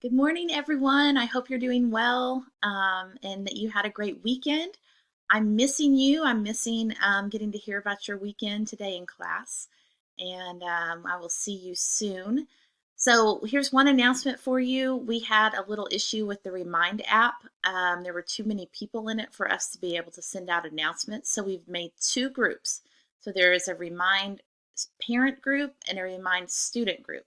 Good morning, everyone. I hope you're doing well and that you had a great weekend. I'm missing you. I'm missing getting to hear about your weekend today in class, and I will see you soon. So, here's one announcement for you. We had a little issue with the Remind app. There were too many people in it for us to be able to send out announcements, so we've made two groups. So, there is a Remind parent group and a Remind student group.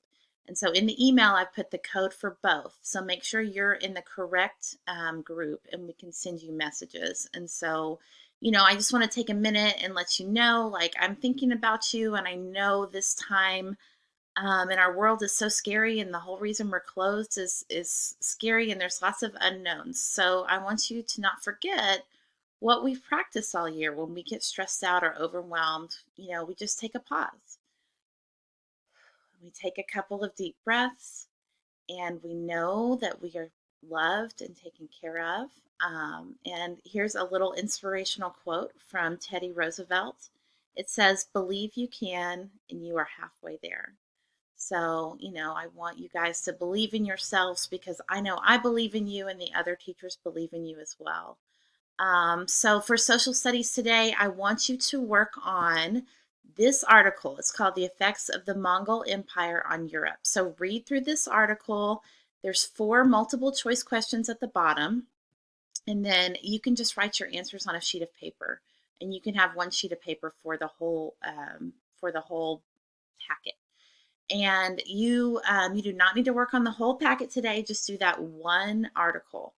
And so in the email, I put the code for both. So make sure you're in the correct group and we can send you messages. And so, I just want to take a minute and let you know, like, I'm thinking about you. And I know this time in our world is so scary. And the whole reason we're closed is scary. And there's lots of unknowns. So I want you to not forget what we've practiced all year. When we get stressed out or overwhelmed, we just take a pause. We take a couple of deep breaths and we know that we are loved and taken care of. And here's a little inspirational quote from Teddy Roosevelt. It says, "Believe you can, and you are halfway there." So, I want you guys to believe in yourselves because I know I believe in you and the other teachers believe in you as well. So for social studies today, I want you to work on this article. It's called The Effects of the Mongol Empire on Europe. So read through this article. There's four multiple choice questions at the bottom, and then you can just write your answers on a sheet of paper, and you can have one sheet of paper for the whole packet. And you do not need to work on the whole packet today. Just do that one article.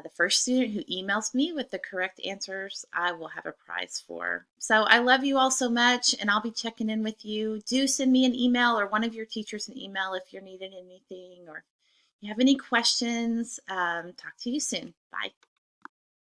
The first student who emails me with the correct answers, I will have a prize for. So I love you all so much, and I'll be checking in with you. Do send me an email or one of your teachers an email if you're needing anything or you have any questions. Talk to you soon. Bye.